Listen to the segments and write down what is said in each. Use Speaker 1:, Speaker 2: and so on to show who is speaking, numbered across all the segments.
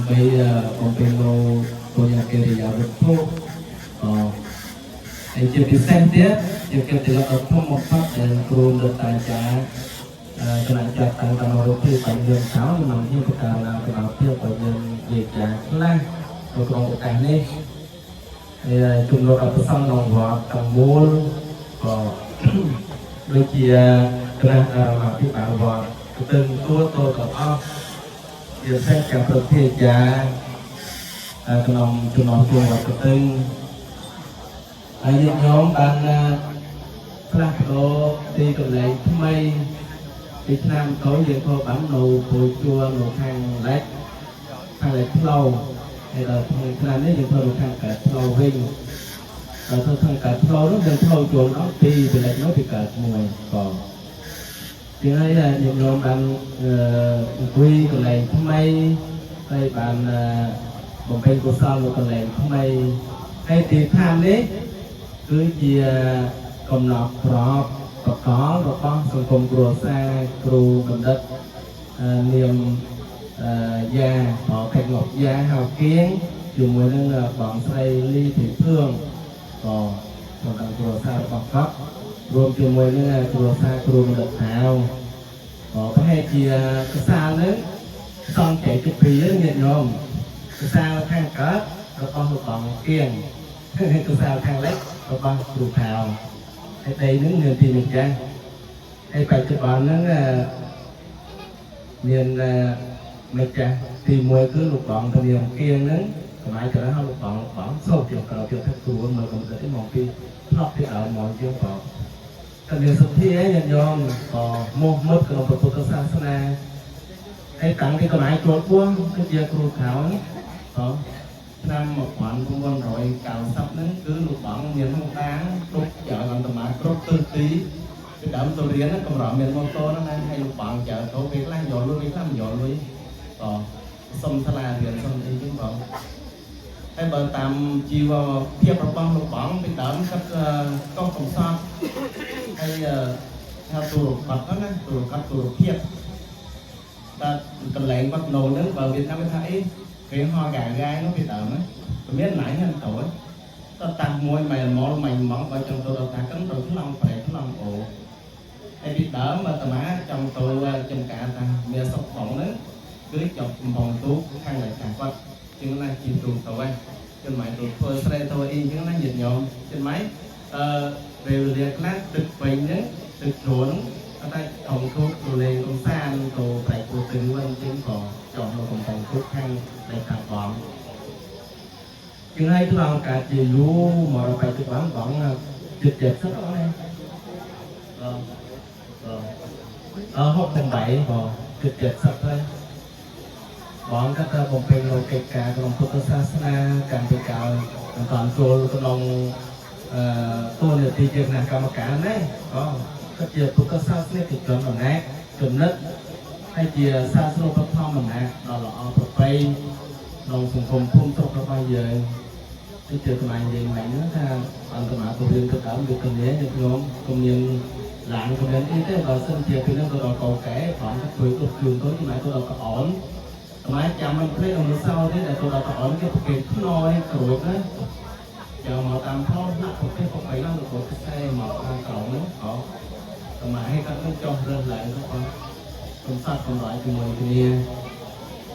Speaker 1: bây còn bên lô tôi nhà kia thì giáo dục thuốc thì chưa kịp xem tiếp chưa kịp thì là ở trong một phát kêu được tài trả cái này cho tăng tăng hồi thì còn dương sáu nhưng mà như cái nào là cái nào tiêu còn dương gì trả lại rồi còn một cái này thì chúng tôi ở trong lòng họ cầm mua có đôi khi cái này mà các bạn họ từng tôi có óc giờ xem cả thực thi trả cái lòng chúng nó chung vào cái từng những nhóm ban các đồ đi từ lấy mây Việt Nam có những kho bám nồi bồi chua nồi thang lệch lâu hay là Việt Nam đấy những kho nồi thang cả lâu vinh và thôi thang cả lâu nó đừng lâu chuồng nó đi từ lệch nó bị cả mùi còn thì ấy là những nhóm ban quy từ lấy mây đây bạn một bên của sau một từ lấy mây hay thì tham đấy cứ chỉ cầm nọc rọp có rồi con song cùng cua xa cừu cầm đất niềm da họ cây ngọc da hào kiến dùng với nên bọn xây ly thị thương còn cầm cua xa bằng cấp rôm dùng với nên cua xa cừu đất hào họ có hay chỉ cái xa nữa xong chạy chụp phí rất nhiệt nhôm cái xa thang cớp rồi con một bọn kiêng cái xa thang lách rồi con cừu hào đây những người thì mình trang đây phải cho bạn nó miền mệt trang thì mùi cứ lục bọn thì miền kia nó còn ai cho nó lục bọn sâu chiều cầu chiều thất thủ mà còn cái món kia lọc thì ở mọi chiều cầu tại vì sụp thi ấy nhận nhom có một mất cái đồng bậc sa sana hay tặng thì còn ai chốt buông cái chia cừu thảo đó năm một khoản cũng còn rồi cào sắp đến cứ lục bọn miền không tán lúc chợ làm tầm mát cốt tư tí cái đám tôi riêng nó cầm rõ miền mô tô nó đang hay lục bọn chợ có việc làm dọn luôn việc làm dọn luôn xong thà là riêng xong đi chứ bọn hay bờ tạm chiều thiệp vào băng lục bọn bị đám các con phòng sao hay theo tù bật đó nè tù các tù thiệp ta cần lệnh bắt nổ lớn vào Việt Nam mới thấy cái hoa gà gai nó bị đờm ấy tôi biết nãy hơn tuổi ta tăng môi mày mỏ mình mỏng vào trong tôi đâu ta cấm rồi thứ lòng phải thứ lòng ổ hay bị đỡ mà tầm á trong tôi trong cả ta bia sọc bỏng đấy cưới chọc vòng tú khăn lại cả quạt nhưng nó chìm trùng tàu ấy trên máy tụt phơi xe thôi in chứ nó nhiệt nhộm trên máy về liệt lát trực bình đấy trực ruộng ở đây thòng thuốc rồi lên con san rồi phải của tình quân trên cỏ chọn một con thòng thuốc khăn để cả bọn nhưng hay thứ lòng cả chỉ lú mà phải tự bán bọn trực chết rất đó này hộp thành bảy trực chết sắp thôi bọn các bông phèn lô kẹt cả còn Phật sa sana càng bị cào toàn trôi cái lòng tôi là thị trường này cả một cả đấy có các chia Phật sa sana thì chuẩn bằng nát chuẩn nứt hay chia sa sana Phật thom bằng nát đó là Phật bay lòng sùng cùng phun sốc ra bao giờ cái chuyện của anh gì mạnh nó ra anh các bạn công viên tất cả việc cần nhớ được không công nhân lạng công nhân y tế và sinh chia thì nó tôi cầu kể khoảng các quỹ của trường có chứ mãi tôi đâu có ổn máy chăm anh thấy ông sau thế là tôi đâu có ổn cái thực hiện thứ nôi ruột đấy chờ mà tạm thôi nặng một cái không phải nó được một cái xe mà cầu nó họ còn mà hay các nó cho rơi lại nó còn sát còn lại thì mình thì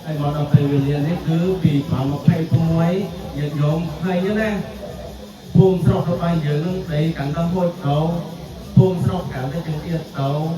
Speaker 1: hay mà đọc thầy về liền ấy cứ vì phạm một thầy không mấy nhiệt nhộm hay như thế phun sọc cho bay giờ nó đầy cảnh tâm hôi cầu phun sọc cảm thấy chứng kia cầu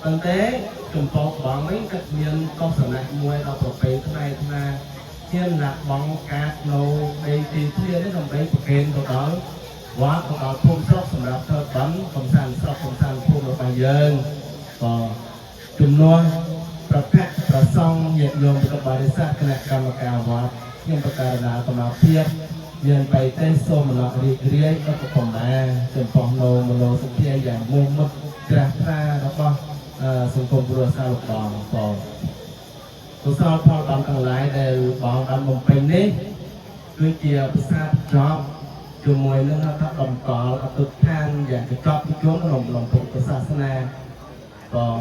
Speaker 1: thực tế chúng tôi bọn mấy các miền có sở nạc mùi đọc một cái thế này thiên lạc bóng cát nâu đầy tì thiên đến đồng đấy của kênh của đó quá của đó phun sọc sầm đạp thơ bắn không sàn phun ở bài dân và chúng nóประสงค์ញាតិញោមกับบរិស័ទគណៈកម្មការវត្តខ្ញុំប្រកាសណាកំណត់ភាពមានបៃតេសូមឡករីករាយដល់ប្រពន្ធណាចំពោះនោមនោសុភាយ៉ាងមុខមុតត្រាស់ត្រារបស់សង្គមគ្រួសារលោកបងបងកុសលផលបងទាំងឡាយដែលបងបានបំពេញនេះគឺជាភាសាចប់ជាមួយនឹងថាដំកល់អតុដ្ឋានយ៉ាងកញ្ចប់ពីជួនក្នុងពុទ្ធសាសនាបង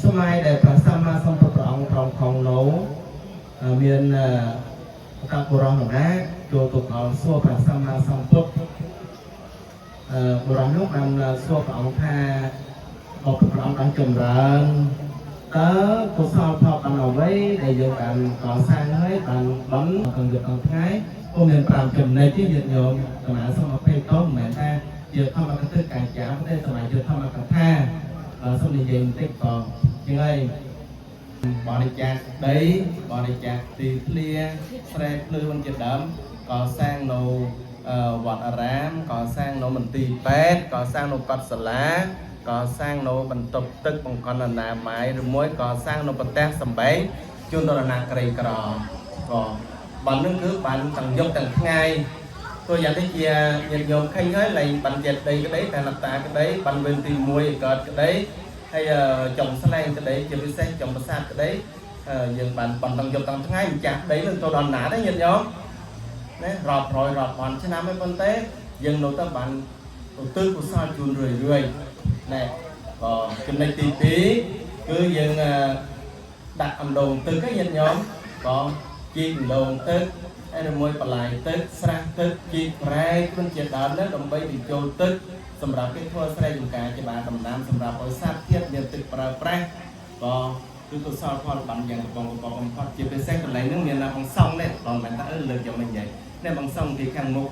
Speaker 1: សម័យដែលព្រះសម្មាសម្ពុទ្ធព្រះអង្គប្រងខំនោះ មានកាបុរសនោះណាចូលទៅដល់សួរព្រះសម្មាសម្ពុទ្ធបុរសនោះបានសួរព្រះអង្គថាបបព្រះអង្គបានចម្រើនតើកុសលផលបានអ្វីដែលយើងបានកសាងហើយបានបំកង្វឹកអង្គថ្ងៃពុំមាន5ចំណុចទេញាតិញោមសមាសមកពេលទៅមិនមែនថាជាធម្មកថាកាយចាំទេសម័យជាធម្មកថាសូមនិយាយបន្តិចក៏ជាងហើយបរិច្ចាគដីបរិច្ចាគទីធ្លាស្រែភ្លឺវិញជាដើមកសាងនៅវត្តអារាមកសាងនៅមន្ទីរពេទ្យកសាងនៅកុដិសាលាកសាងនៅបន្ទប់ទឹកបង្កន់អនាម័យឬមួយកសាងនៅប្រទេសសំបែងជូនដល់អ្នកក្រីក្រក៏បាននឹងគឺបានទាំងយប់ទាំងថ្ងៃព្រោះយ៉ាងនេះជាញាតិញោមឃើញហើយលែងបានចិត្តដីក្តីតែលតាក្តីបានវិញទី1កើតក្តីហើយចុងស្លែងក្តីជាពិសេសចុងប្រាសាទក្តីយើងបានបានទាំងយប់ទាំងថ្ងៃម្ចាស់ដីនឹងទៅដល់ណាដែរញាតិញោមណារាប់រយរាប់ពាន់ឆ្នាំហើយប៉ុន្តែយើងនៅតែបានឧទ្ទិសកុសលជូនរឿយណែក៏ចំណុចទី2គឺយើងដាក់អណ្ដូងទឹកហ្នឹងញាតិញោមក៏ជីកអណ្ដូងទឹកហើយមួយបន្លាយទឹកស្រះទឹកជីកប្រែខ្លួនជាដើមនេះដើម្បីបញ្ចូលទឹកសម្រាប់គេធ្វើស្រែចម្ការជាបានដំណាំសម្រាប់ឲ្យសត្វធាតុមានទឹកប្រើប្រាស់ក៏គឺកុសលផលបានយ៉ាងកំពុងបំផុតជាពិសេសកន្លែងហ្នឹងមានបង្សង់នេះដល់មិនថាលើកយកមិននិយាយនេះបង្សង់ទីខាងមុខ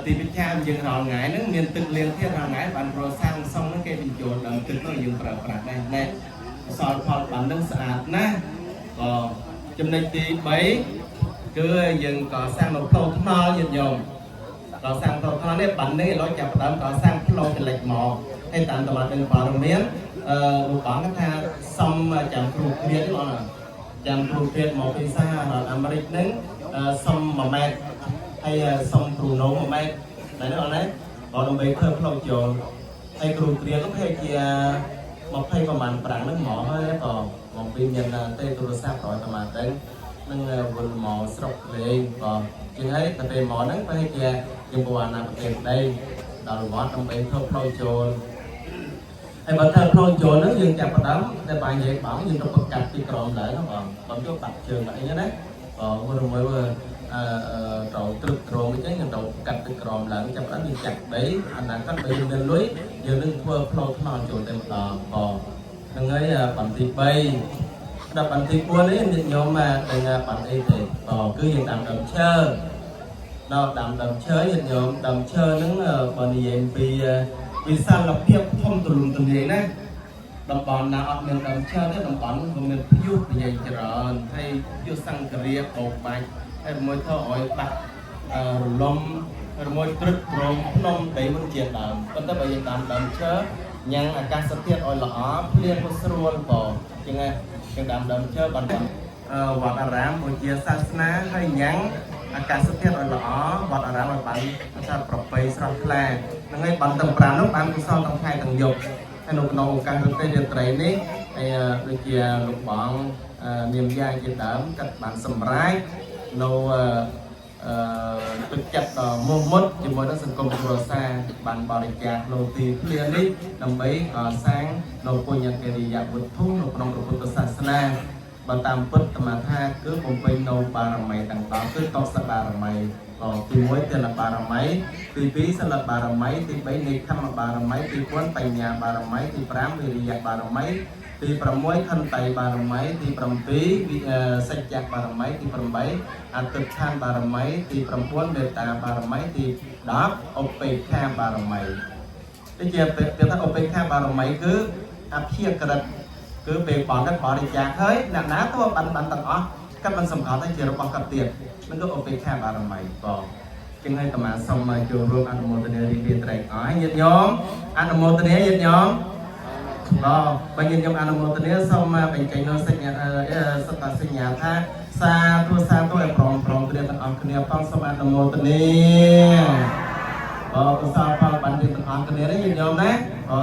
Speaker 1: ទីពិចារយើងរាល់ថ្ងៃហ្នឹងមានទឹកលាងធាតុរាល់ថ្ងៃបានប្រសាបង្សង់ហ្នឹងគេបញ្ចូលដល់ទឹកនោះយើងប្រើប្រាស់ដែរណែកុសលផលបានហ្នឹងស្អាតណាស់ក៏ចំណុចទី3គឺយើងក៏សាងនៅផ្លូវថ្នល់ញាតិញោមក៏សាងផ្លូវថ្នល់នេះបាននេះឥឡូវចាប់ផ្ដើមក៏សាងផ្លូវចលិចមកហើយតាមតំបន់ព័ត៌មានលោកបងថាសុំចាំគ្រូគ្រាតបងចាំគ្រូគ្រាតមកពីសហរដ្ឋអាមេរិកហ្នឹងសុំ1ម៉ែត្រហើយសុំគ្រូនោ1ម៉ែត្រតែនេះអត់ណាក៏ដើម្បីធ្វើផ្លូវចូលហើយគ្រូគ្រាតនោះគេជា20ប្រហែលប្រាំងហ្នឹងហ្មងហើយក៏មកពីមានទេទូរស័ព្ទក្រោយតាមទៅនឹងវិលមកស្រុកលេងក៏ជាងហើយតែពេលមកហ្នឹងប្រហែលជាជំនួសអាណាប្រទេសដីដល់វត្តដើម្បីធ្វើផ្លូវចូលហើយបើធ្វើផ្លូវចូលហ្នឹងយើងចាប់ផ្ដើមតែបាយនិយាយបងយើងទៅប្រកាសទីក្រមឡើងបងបងចូលបាត់ជើងអីហ្នឹងណាមួយត្រូវត្រឹកត្រង់អញ្ចឹងយើងត្រូវកាត់ទីក្រមឡើងចាប់ផ្ដើមយើងចាក់ដីអាណាគាត់បើយើងមានលុយយើងនឹងធ្វើផ្លូវថ្នល់ចូលតែម្ដងបងហ្នឹងហើយបន្ទី3ដល់បន្ទី4នេះញាតិញោមដែលបន្ទីទេគឺយើងដាំដើមឈើដល់ដាំដើមឈើញាតិញោមដើមឈើហ្នឹងបើនិយាយពីវិសាលភាពធំទូលំទូលាយណាតំបន់ណាអត់មានដើមឈើទេតំបន់នោះមានព្យុះនិយាយច្រើនហើយព្យុះសង្គ្រាមបោកបាច់ហើយមួយធ្វើឲ្យបាក់រលំឬមួយត្រឹកត្រង់ភ្នំដីមិនជាដើមប៉ុន្តែបើយើងដាំដើមឈើញ៉ាំងអាកាសធាតុឲ្យល្អភ្លៀងក៏ស្រួលបងជាងយើងដាំដើមឈើបានវត្តអារាមជាសាសនាហើយញ៉ាំងអាកាសធាតុឲ្យល្អវត្តអារាមឲ្យបានថាប្រពៃស្រស់ថ្លាហ្នឹងហើយបានទាំង5នោះបានកុសលទាំងថ្ងៃទាំងយប់ហើយនៅក្នុងឱកាសប្រទេសរាត្រីនេះហើយដូចជាលោកបងនាមយ៉ាងជាដើមគាត់បានសម្រេចនៅទឹកចិត្តដ៏មោះមុតជាមួយនឹងសង្គមគ្រួសារបានបរិច្ចាគនៅទីធ្លានេះដើម្បីកសាងនៅពុញ្ញកិរិយាវត្ថុនៅក្នុងព្រះពុទ្ធសាសនាបើតាមពុទ្ធតាមថាគឺបំពេញនៅបារមីទាំង10គឺកុសលបារមីទី1ទានបារមីទី2សិលបារមីទី3នេក្ខម្មបារមីទី4បញ្ញាបារមីទី5វិរិយបារមីទី6ខន្តីបារមីទី7សច្ចៈបារមីទី8អតិដ្ឋានបារមីទី9មេត្តាបារមីទី10ឧបេក្ខាបារមីដូចជាពាក្យថាឧបេក្ខាបារមីគឺអភិយក្រិតគឺពេលបងគាត់បរិច្ចាគហើយអ្នកណាទៅបានទាំងអស់គាត់មិនសំខាន់តែជារបស់គាត់ទៀតនឹងក៏ឧបេក្ខាបារមីបងចឹងហើយអាត្មាសូមចូលរួមអនុមោទនារីករាយត្រេកអរញាតិញោមអនុមោទនាញាតិញោមបើញាតិញោមអនុមោទនាសូមបញ្ចេញនូវសញ្ញាថាសាធុសាធុឲ្យព្រមគ្នាទាំងអស់គ្នាផងសូមអនុមោទនាកុសលផលបានយើងទាំងអស់គ្នានេះញាតិញោមណា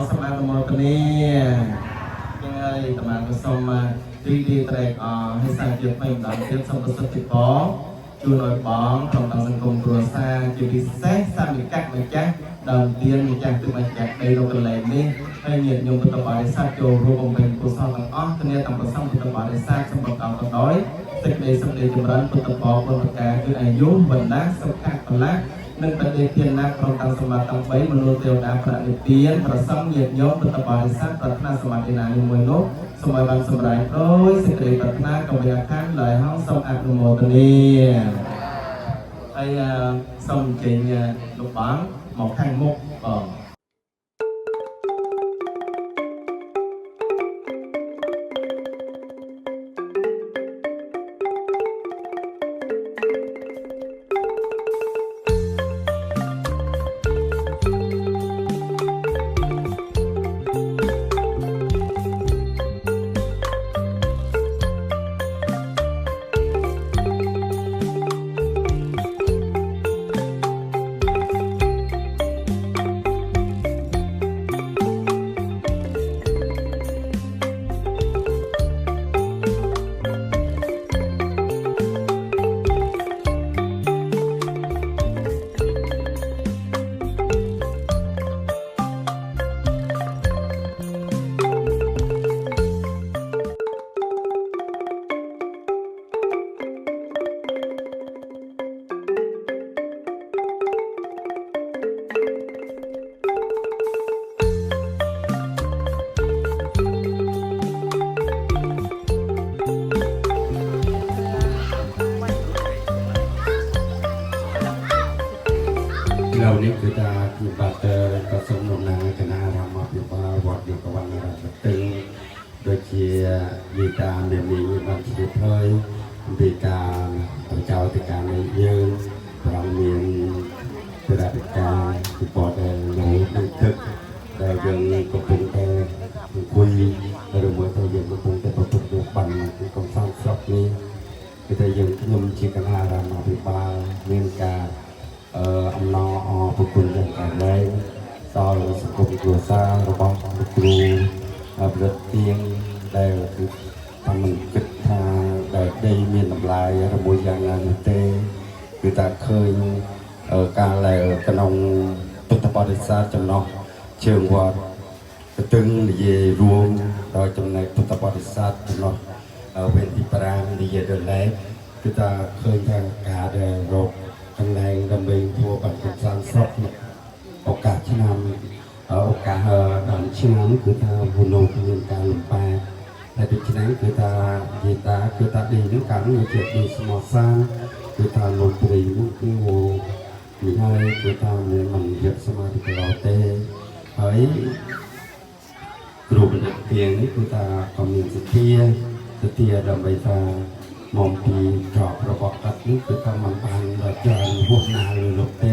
Speaker 1: សូមអនុមោទនាចឹងហើយអាត្មាក៏សូមរីករាយត្រេកអរហើយសាជាថ្មីម្ដងទៀតសូមប្រសិទ្ធពរជួយឲ្យបងក្នុងសង្គមគ្រួសារជាពិសេសសាមិកៈម្ចាស់ដើមទានម្ចាស់ទឹកម្ចាស់ដីនៅកន្លែងនេះហើយញាតិញោមពុទ្ធបរិស័ទចូលរួមបំពេញកុសលទាំងអស់គ្នាទាំងប្រសងពុទ្ធបរិស័ទសម្បត្តិដល់ដោយ សេចក្តីសុខនៃចម្រើនពុទ្ធបរិបទការគឺអាយុវណ្ណៈសុខៈបលៈនិងបដិធានណាក្រុមទាំងសម្បត្តិទាំង3មនុស្សទេវតាប្រនិព្វានប្រសង់ញាតិញោមពុទ្ធបរិស័ទប្រាថ្នាសម្បត្តិណាមួយនោះសូមឲ្យបានសម្រេចដោយសេចក្តីប្រាថ្នាកុំវាខានឡើយហោសូមអនុមោទនាហើយសូមចេញលោកបងមកខាងមុខបង
Speaker 2: เราនេះគឺថាគឺបាត់ក៏សូមដំណើរគណៈអារាមអភិបាលវត្តយកវណ្ណរាជទឹកដូចជាវិតាមានបានជាថយពីការបញ្ចោតការនៃយើងប្រងមានប្រតិការពីបតនៅក្នុងទឹកដែលយើងកំពុងតែអង្គុយឬមួយទៅយើងកំពុងតែប្រព្រឹត្តយកបានពីកំសាន្តស្រុកនេះគឺថាយើងខ្ញុំជាគណៈអារាមអភិបាលមានការអំណរអរគុណយ៉ាងខ្លាំងដែរដល់សង្គមគ្រួសាររបស់លោកគ្រូប្រតិទៀងដែលគឺតាមមិនគិតថាដែលដីមានតម្លៃរមួយយ៉ាងណានោះទេគឺថាឃើញការដែលក្នុងពុទ្ធបរិស័ទចំណោះជើងវត្តកទឹងនិយាយរួមដល់ចំណែកពុទ្ធបរិស័ទចំណោះវេទិប្រាំនិយាយដល់ឡែកគឺថាឃើញថាការដែលរកកន្លែងដើម្បីធ្វើបានកំសាន្តស្រុកឱកាសឆ្នាំឱកាសដល់ឆ្នាំគឺថាវុនោះមានការលំបាកតែដូច្នេះគឺថានិយាយតាគឺថាឌីនឹងកាន់ជាឌីស្មោះសានគឺថាលោកព្រីនោះគឺនិយាយគឺថាមានមិនយកសមាធិកន្លោទេហើយគ្រូបណ្ឌិតទៀងនេះគឺថាក៏មានសទ្ធាដើម្បីថាមកពីក្របរបស់គាត់នេះគឺថាมันបានដល់ច្រើនហួសណាស់លើលោកទេ